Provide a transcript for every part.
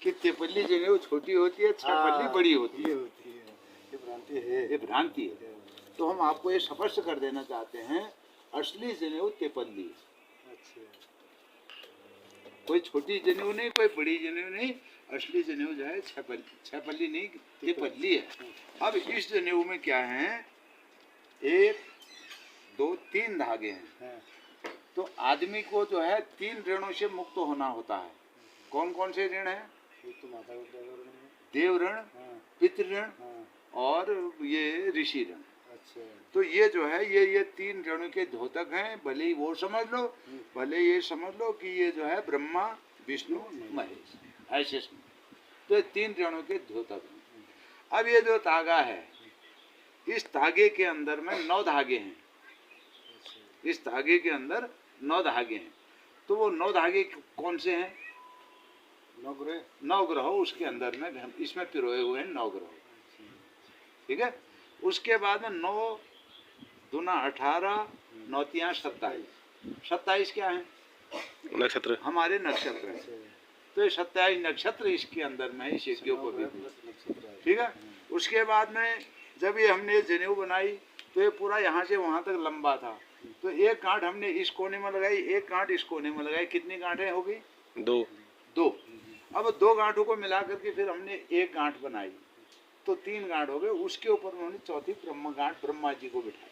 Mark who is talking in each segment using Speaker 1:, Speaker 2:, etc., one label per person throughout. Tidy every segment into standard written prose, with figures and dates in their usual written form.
Speaker 1: कि तेपल्ली जनेऊ छोटी होती है, छपल्ली बड़ी होती है।
Speaker 2: ये भ्रांति है,
Speaker 1: ये भ्रांति है। तो हम आपको ये स्पष्ट कर देना चाहते हैं, असली जनेऊ तेपल्ली है।
Speaker 2: अच्छा,
Speaker 1: कोई छोटी जनेऊ नहीं, कोई बड़ी जनेऊ नहीं, असली जनेऊ जो है छपल्ली नहीं, तेपल्ली है। अब इस जनेऊ में क्या है, 1 2 3 धागे हैं। तो आदमी को जो है 3 ऋणों से मुक्त होना होता है। कौन कौन से ऋण है? देव ऋण, पितृ ऋण और ये ऋषि ऋण।
Speaker 2: अच्छा,
Speaker 1: तो ये जो है ये 3 ऋणों के द्योतक हैं। भले ही वो समझ लो, भले ये समझ लो कि ये जो है ब्रह्मा विष्णु महेश, ऐसे समझ। तो ये 3 ऋणों के द्योतक हैं। अब ये जो धागा है, इस धागे के अंदर में 9 धागे हैं। इस धागे के अंदर 9 धागे हैं। तो वो 9 धागे कौन से हैं? 9 ग्रह उसके अंदर में इसमें पिरोए हुए हैं 9 ग्रह। ठीक है। उसके बाद में 9 दूना 18, 9 तिया 27। 27 क्या है?
Speaker 3: नक्षत्र,
Speaker 1: हमारे नक्षत्र है। तो ये 27 नक्षत्र इसके अंदर में है, इस यज्ञोपवीत। ठीक है। उसके बाद में जब ये हमने जनेऊ बनाई तो ये पूरा यहाँ से वहाँ तक लंबा था। तो एक गांठ हमने इस कोने में लगाई, एक गांठ इस कोने में लगाई। कितनी गांठें हो गई? 2। अब 2 गांठों को मिला करके फिर हमने एक गांठ बनाई, तो 3 गांठ हो गए। उसके ऊपर उन्होंने चौथी ब्रह्म गांठ ब्रह्मा जी को बिठाया।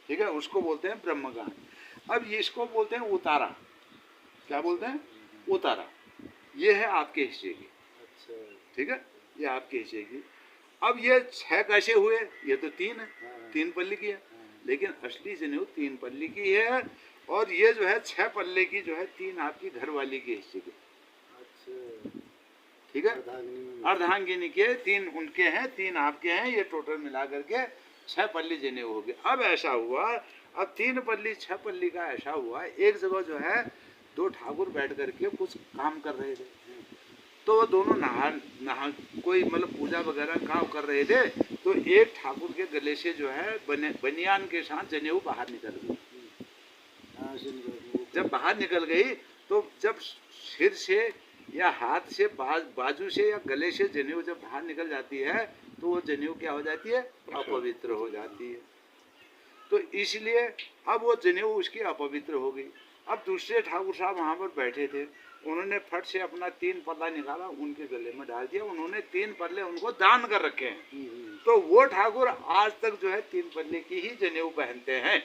Speaker 1: ठीक है, उसको बोलते हैं ब्रह्म गांठ। अब ये इसको बोलते हैं उतारा। क्या बोलते हैं? उतारा। ये है आपके हिस्से की। ठीक है, ये आपके हिस्से की। अब ये 6 कैसे हुए? ये तो 3 है, 3 पल्ली की है। लेकिन असली जनेऊ 3 पल्ली की है। और ये जो है 6 पल्ले की जो है 3 आपकी घरवाली के हिस्से की। ठीक है, अर्धांगिनी के 3 उनके हैं, 3 आपके हैं। ये टोटल मिला करके 6 पल्ली जनेऊ हो गए। अब ऐसा हुआ, अब 3 पल्ली 6 पल्ली का ऐसा हुआ, एक जगह जो है 2 ठाकुर बैठ करके कुछ काम कर रहे थे। तो वो दोनों नहा कोई मतलब पूजा वगैरह काम कर रहे थे। तो एक ठाकुर के गले से जो है बनियान के साथ जनेऊ बाहर निकल गई। जब बाहर निकल गई तो जब सिर से या हाथ से बाजू से या गले से जनेऊ जब बाहर निकल जाती है तो वो जनेऊ क्या हो जाती है? अपवित्र हो जाती है। तो इसलिए अब वो जनेऊ उसकी अपवित्र हो गई। अब दूसरे ठाकुर साहब वहाँ पर बैठे थे, उन्होंने फट से अपना 3 पल्ला निकाला, उनके गले में डाल दिया। उन्होंने 3 पल्ले उनको दान कर रखे हैं। तो वो ठाकुर आज तक जो है 3 पल्ले की ही जनेऊ पहनते हैं।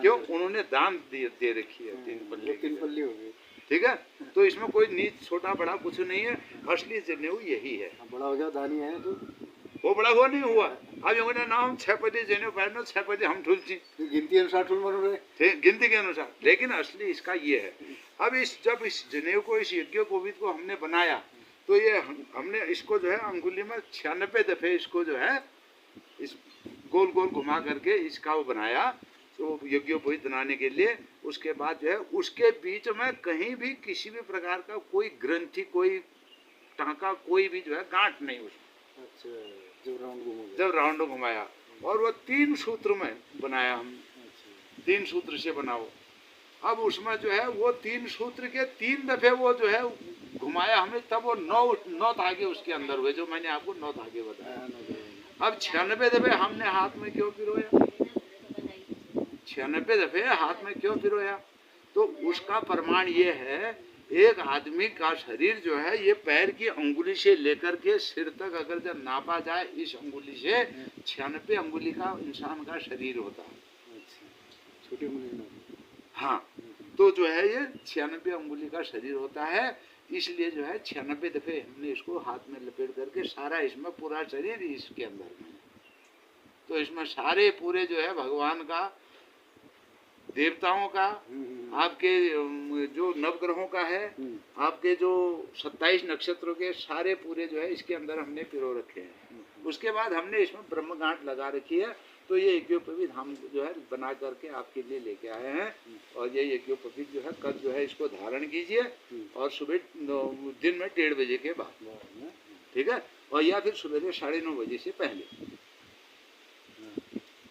Speaker 1: क्यों? उन्होंने दान दे रखी है 3 पल्ले हो गई। ठीक है। तो इसमें कोई नीच छोटा बड़ा कुछ नहीं है, असली जनेऊ यही है।
Speaker 2: बड़ा हो गया दानी है तो
Speaker 1: वो बड़ा हुआ नहीं हुआ। अब उन्होंने नाम 6 पल्ले जनेऊ पहनो, 6 पल्ले हम ठुलची,
Speaker 2: गिनती अनुसार ठुल मर रहे,
Speaker 1: गिनती के अनुसार। लेकिन असली इसका ये है। अब जब इस जनेऊ को, इस यज्ञोपवीत को हमने बनाया तो ये हमने इसको जो है अंगुली में 96 दफे इसको जो है इस गोल गोल घुमा करके इसका वो बनाया, तो यज्ञोपवीत बनाने के लिए। उसके बाद जो है उसके बीच में कहीं भी किसी भी प्रकार का कोई ग्रंथि, कोई टाँका, कोई भी जो है गांठ नहीं उसमें।
Speaker 2: अच्छा,
Speaker 1: जब राउंड घुमाया और वो 3 सूत्र में बनाया हम। 3 सूत्र से बनाओ। अब उसमें जो है वो 3 सूत्र के 3 दफे वो जो है घुमाया हमने, तब वो 9 धागे उसके अंदर हुए, जो मैंने आपको 9 धागे बताया। अब 96 दफे हमने हाथ में क्यों पिरोया? 96 दफे हाथ में क्यों पिरोया? तो उसका प्रमाण ये है, एक आदमी का शरीर जो है ये पैर की अंगुली से लेकर के सिर तक अगर जब नापा जाए, इस अंगुली से 96 अंगुली का इंसान का शरीर होता है।
Speaker 2: छोटी अंगुली।
Speaker 1: हाँ, तो जो है ये 96 अंगुली का शरीर होता है। इसलिए जो है 96 दफे हमने इसको हाथ में लपेट करके सारा, इसमें पूरा शरीर इसके अंदर में। तो इसमें सारे पूरे जो है भगवान का, देवताओं का, आपके जो नवग्रहों का है, आपके जो 27 नक्षत्रों के सारे पूरे जो है इसके अंदर हमने पिरो रखे हैं। उसके बाद हमने इसमें ब्रह्म गांठ लगा रखी है। तो ये यज्ञोपवीत हम जो है बना करके आपके लिए लेके आए हैं। और ये यज्ञोपवीत जो है कल जो है इसको धारण कीजिए और सुबह दिन में 1:30 बजे के बाद। ठीक है। और या फिर सुबह 9:30 बजे से पहले,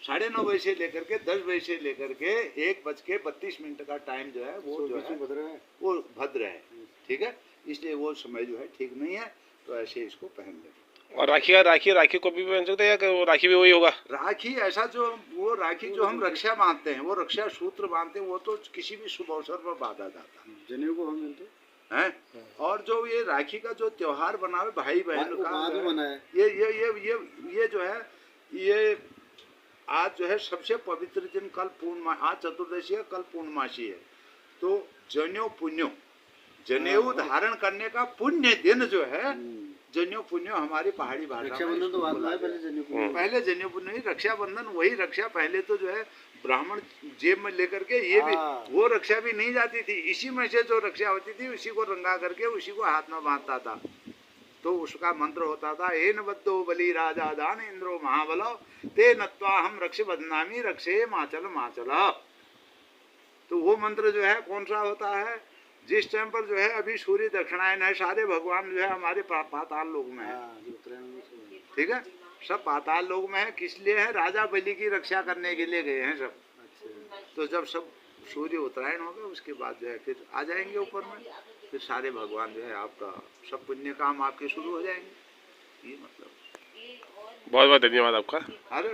Speaker 1: 9:30 बजे से लेकर के 10 बजे से लेकर के 1:32 का टाइम जो है वो जो है वो भद्र है। ठीक है। इसलिए वो समय जो है ठीक नहीं है, तो ऐसे इसको पहन लें।
Speaker 3: और राखी को भी पहन सकते हैं या कि वो राखी भी वही होगा?
Speaker 1: राखी ऐसा जो वो राखी जो हम रक्षा बांधते हैं, वो रक्षा सूत्र बांधते हैं, वो तो किसी भी शुभ अवसर पर बांधा जाता
Speaker 2: जनेऊ को हम मिलते
Speaker 1: है। और जो ये राखी का जो त्योहार बना है भाई बहन का,
Speaker 2: बाद में बना है।
Speaker 1: ये जो है, ये आज जो है सबसे पवित्र दिन, कल पूर्णिमा, आज चतुर्दशी है, कल पूर्णमासी है। तो जनेऊ पुण्यो, जनेऊ धारण करने का पुण्य दिन जो है, जनेऊ पुण्यो हमारी पहाड़ी भाषा में।
Speaker 2: रक्षाबंधन तो बाद में है, पहले जनेऊ पुण्यो।
Speaker 1: पहले जनेऊ पुण्यो ही, रक्षाबंधन वही रक्षा। पहले तो जो है ब्राह्मण जेब में लेकर के, ये भी वो रक्षा भी नहीं जाती थी, इसी में से जो रक्षा होती थी उसी को रंगा करके उसी को हाथ में बांधता था। तो उसका मंत्र होता था, एन बद्धो बलि राजा दान इंद्रो महाबलो ते नत्वा हम रक्ष बदनामी रक्षे माचल माचल। तो वो मंत्र जो है कौन सा होता है, जिस टाइम पर जो है अभी सूर्य दक्षिणायन है, सारे भगवान जो है हमारे पाताल लोक में है, ठीक है, सब पाताल लोक में है। किस लिए है? राजा बलि की रक्षा करने के लिए गए हैं सब। तो जब सब सूर्य उत्तरायण होगा उसके बाद जो है फिर आ जाएंगे ऊपर में, फिर सारे भगवान जो है आपका सब पुण्य काम आपके शुरू हो जाएंगे, ये मतलब।
Speaker 3: बहुत बहुत धन्यवाद आपका।
Speaker 1: अरे